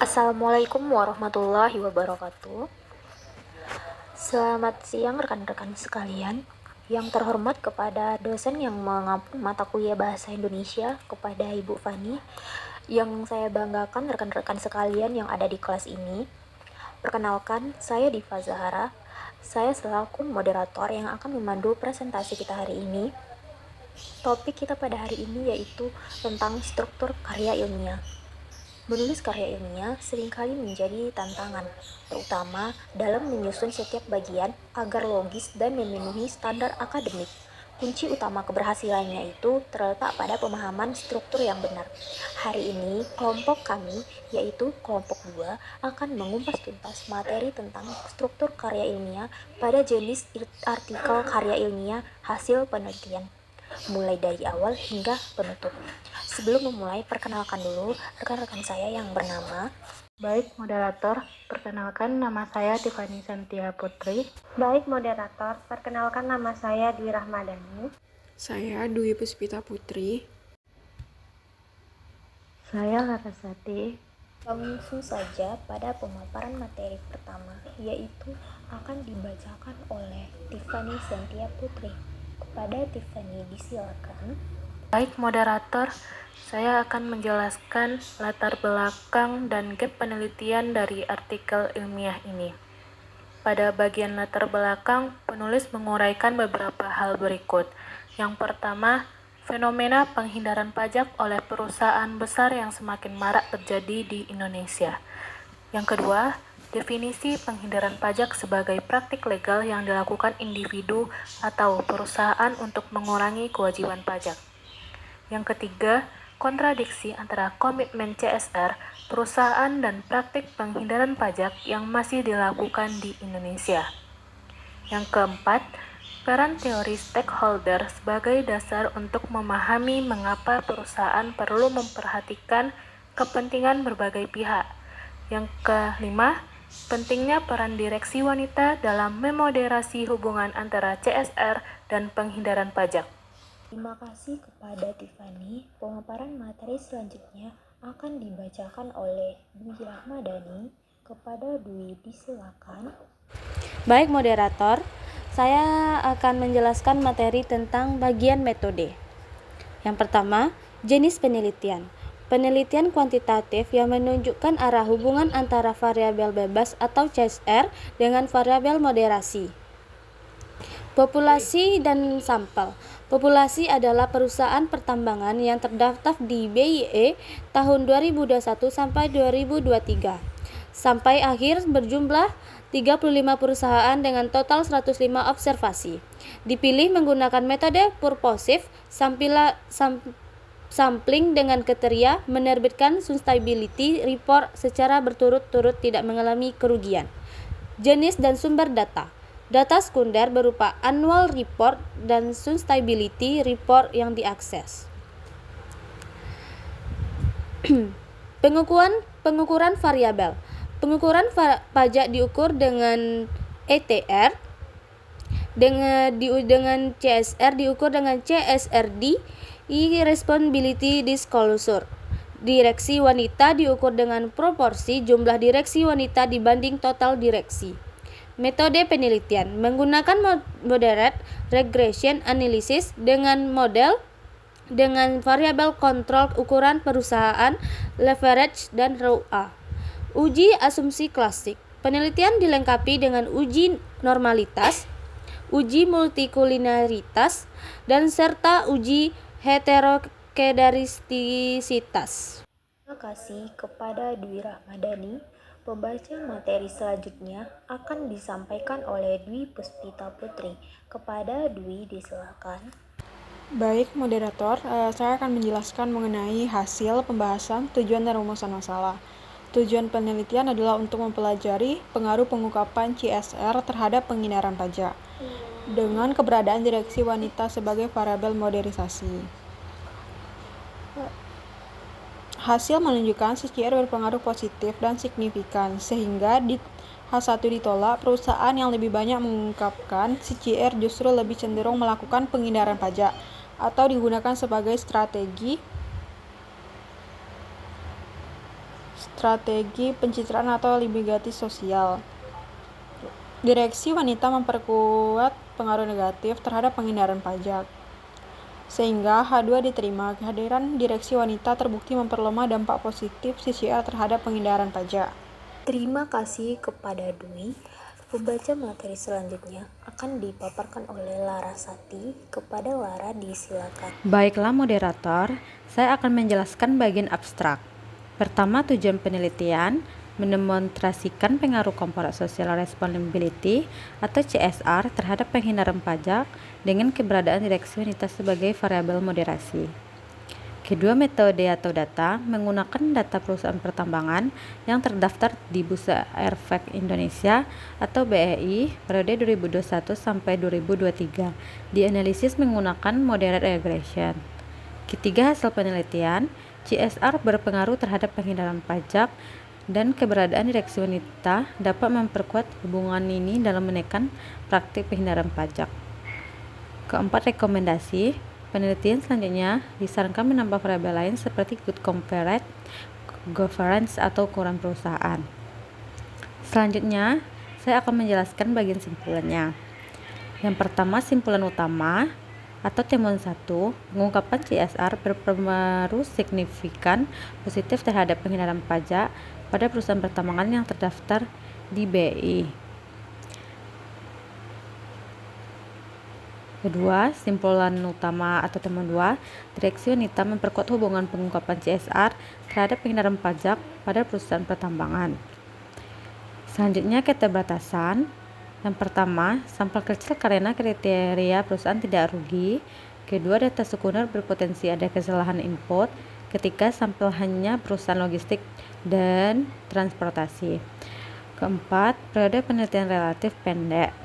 Assalamualaikum warahmatullahi wabarakatuh. Selamat siang rekan-rekan sekalian. Yang terhormat kepada dosen yang mengampu mata kuliah Bahasa Indonesia, kepada Ibu Fani. Yang saya banggakan rekan-rekan sekalian yang ada di kelas ini. Perkenalkan, saya Diva Zahara. Saya selaku moderator yang akan memandu presentasi kita hari ini. Topik kita pada hari ini yaitu tentang struktur karya ilmiah. Menulis karya ilmiah seringkali menjadi tantangan, terutama dalam menyusun setiap bagian agar logis dan memenuhi standar akademik. Kunci utama keberhasilannya itu terletak pada pemahaman struktur yang benar. Hari ini, kelompok kami, yaitu kelompok 2, akan mengupas tuntas materi tentang struktur karya ilmiah pada jenis artikel karya ilmiah hasil penelitian, mulai dari awal hingga penutup. Sebelum memulai, perkenalkan dulu rekan-rekan saya yang bernama. Baik, moderator, perkenalkan nama saya Tiffany Santia Putri. Baik, moderator, perkenalkan nama saya Dwi Rahmadani. Saya Dwi Puspita Putri. Saya Larasati. Langsung saja pada pemaparan materi pertama, yaitu akan dibacakan oleh Tiffany Santia Putri. Kepada Tiffany disilakan. Baik, moderator, saya akan menjelaskan latar belakang dan gap penelitian dari artikel ilmiah ini. Pada bagian latar belakang, penulis menguraikan beberapa hal berikut. Yang pertama, fenomena penghindaran pajak oleh perusahaan besar yang semakin marak terjadi di Indonesia. Yang kedua, definisi penghindaran pajak sebagai praktik legal yang dilakukan individu atau perusahaan untuk mengurangi kewajiban pajak. Yang ketiga, kontradiksi antara komitmen CSR, perusahaan dan praktik penghindaran pajak yang masih dilakukan di Indonesia. Yang keempat, peran teori stakeholder sebagai dasar untuk memahami mengapa perusahaan perlu memperhatikan kepentingan berbagai pihak. Yang kelima, pentingnya peran direksi wanita dalam memoderasi hubungan antara CSR dan penghindaran pajak. Terima kasih kepada Tiffany. Pemaparan materi selanjutnya akan dibacakan oleh Dwi Rahmadani. Kepada Dwi disilakan. Baik, moderator, saya akan menjelaskan materi tentang bagian metode. Yang pertama, jenis penelitian. Penelitian kuantitatif yang menunjukkan arah hubungan antara variabel bebas atau CSR dengan variabel moderasi. Populasi dan sampel. Populasi adalah perusahaan pertambangan yang terdaftar di BIE tahun 2021 sampai 2023. Sampai akhir berjumlah 35 perusahaan dengan total 105 observasi. Dipilih menggunakan metode purposive sampling dengan kriteria menerbitkan sustainability report secara berturut-turut tidak mengalami kerugian. Jenis dan sumber data. Data sekunder berupa annual report dan sustainability report yang diakses. Pengukuran variabel. Pengukuran pajak diukur dengan ETR, dengan CSR diukur dengan CSRD, Responsibility Disclosure. Direksi wanita diukur dengan proporsi jumlah direksi wanita dibanding total direksi. Metode penelitian menggunakan moderate regression analysis dengan model dengan variabel kontrol ukuran perusahaan, leverage, dan ROA. Uji asumsi klasik. Penelitian dilengkapi dengan uji normalitas, uji multikulinaritas, dan serta uji heterokedastisitas. Terima kasih kepada Dwi Rahmadani. Pembaca materi selanjutnya akan disampaikan oleh Dwi Puspita Putri. Kepada Dwi disilakan. Baik, moderator, saya akan menjelaskan mengenai hasil pembahasan, tujuan dan rumusan masalah. Tujuan penelitian adalah untuk mempelajari pengaruh pengungkapan CSR terhadap penghindaran pajak dengan keberadaan direksi wanita sebagai variabel modernisasi. Hasil menunjukkan CSR berpengaruh positif dan signifikan, sehingga di H1 ditolak, perusahaan yang lebih banyak mengungkapkan CSR justru lebih cenderung melakukan penghindaran pajak atau digunakan sebagai strategi strategi pencitraan atau litigasi sosial. Direksi wanita memperkuat pengaruh negatif terhadap penghindaran pajak. Sehingga H2 diterima, kehadiran direksi wanita terbukti memperlemah dampak positif CCR terhadap penghindaran pajak. Terima kasih kepada Dwi. Pembaca materi selanjutnya akan dipaparkan oleh Larasati. Kepada Lara disilakan. Baiklah moderator, saya akan menjelaskan bagian abstrak. Pertama, tujuan penelitian mendemonstrasikan pengaruh Corporate Social Responsibility atau CSR terhadap penghindaran pajak dengan keberadaan direksi wanita sebagai variabel moderasi. Kedua, metode atau data menggunakan data perusahaan pertambangan yang terdaftar di Bursa Efek Indonesia atau BEI periode 2021 sampai 2023, dianalisis menggunakan moderate regression. Ketiga, hasil penelitian, CSR berpengaruh terhadap penghindaran pajak dan keberadaan direksi wanita dapat memperkuat hubungan ini dalam menekan praktik penghindaran pajak. Keempat, rekomendasi. Penelitian selanjutnya disarankan menambah variabel lain seperti good corporate governance atau ukuran perusahaan. Selanjutnya, saya akan menjelaskan bagian simpulannya. Yang pertama, simpulan utama atau temuan 1, mengungkapkan CSR berpengaruh signifikan positif terhadap penghindaran pajak pada perusahaan pertambangan yang terdaftar di BI. Kedua, simpulan utama atau temuan 2, direksi wanita memperkuat hubungan pengungkapan CSR terhadap penghindaran pajak pada perusahaan pertambangan. Selanjutnya, keterbatasan. Yang pertama, sampel kecil karena kriteria perusahaan tidak rugi. Kedua, data sekunder berpotensi ada kesalahan input ketika sampel hanya perusahaan logistik dan transportasi. Keempat, periode penelitian relatif pendek.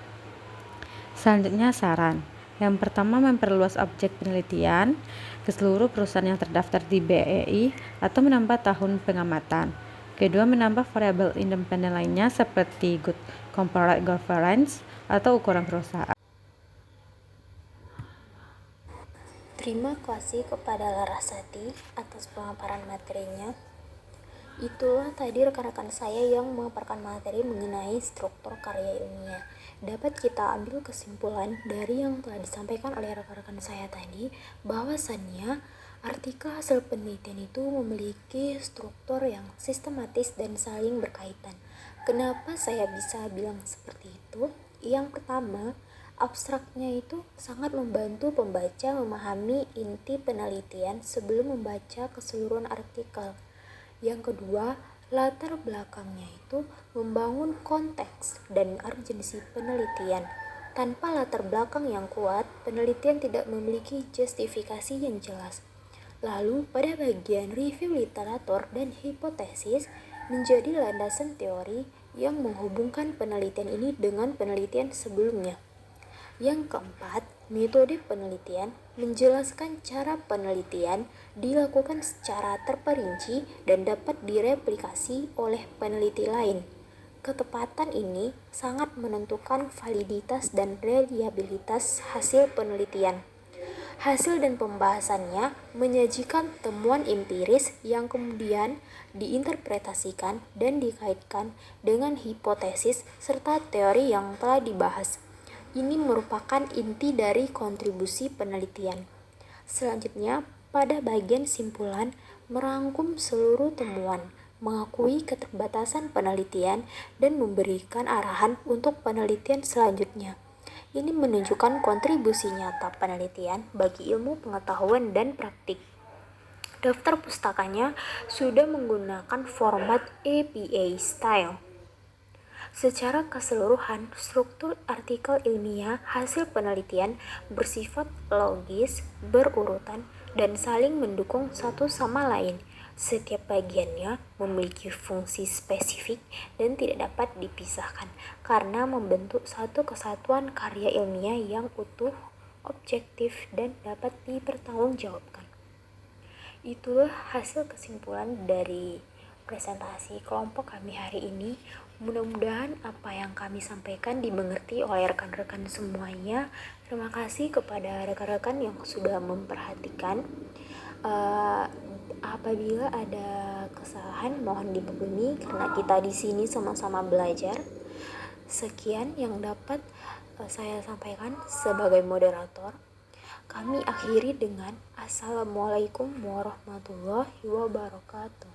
Selanjutnya, saran. Yang pertama, memperluas objek penelitian ke seluruh perusahaan yang terdaftar di BEI atau menambah tahun pengamatan. Kedua, menambah variabel independen lainnya seperti good corporate governance atau ukuran perusahaan. Terima kasih kepada Larasati atas pemaparan materinya. Itulah tadi rekan-rekan saya yang memaparkan materi mengenai struktur karya ilmiah. Dapat kita ambil kesimpulan dari yang telah disampaikan oleh rekan-rekan saya tadi, bahwasannya artikel hasil penelitian itu memiliki struktur yang sistematis dan saling berkaitan. Kenapa saya bisa bilang seperti itu? Yang pertama, abstraknya itu sangat membantu pembaca memahami inti penelitian sebelum membaca keseluruhan artikel. Yang kedua, latar belakangnya itu membangun konteks dan urgensi penelitian. Tanpa latar belakang yang kuat, penelitian tidak memiliki justifikasi yang jelas. Lalu, pada bagian review literatur dan hipotesis menjadi landasan teori yang menghubungkan penelitian ini dengan penelitian sebelumnya. Yang keempat, metode penelitian menjelaskan cara penelitian dilakukan secara terperinci dan dapat direplikasi oleh peneliti lain. Ketepatan ini sangat menentukan validitas dan reliabilitas hasil penelitian. Hasil dan pembahasannya menyajikan temuan empiris yang kemudian diinterpretasikan dan dikaitkan dengan hipotesis serta teori yang telah dibahas. Ini merupakan inti dari kontribusi penelitian. Selanjutnya, pada bagian simpulan, merangkum seluruh temuan, mengakui keterbatasan penelitian, dan memberikan arahan untuk penelitian selanjutnya. Ini menunjukkan kontribusi nyata penelitian bagi ilmu pengetahuan dan praktik. Daftar pustakanya sudah menggunakan format APA style. Secara keseluruhan, struktur artikel ilmiah hasil penelitian bersifat logis, berurutan, dan saling mendukung satu sama lain. Setiap bagiannya memiliki fungsi spesifik dan tidak dapat dipisahkan karena membentuk satu kesatuan karya ilmiah yang utuh, objektif, dan dapat dipertanggungjawabkan. Itulah hasil kesimpulan dari presentasi kelompok kami hari ini. Mudah-mudahan apa yang kami sampaikan dimengerti oleh rekan-rekan semuanya. Terima kasih kepada rekan-rekan yang sudah memperhatikan. Apabila ada kesalahan mohon dimaklumi karena kita di sini sama-sama belajar. Sekian yang dapat saya sampaikan sebagai moderator. Kami akhiri dengan Assalamualaikum warahmatullahi wabarakatuh.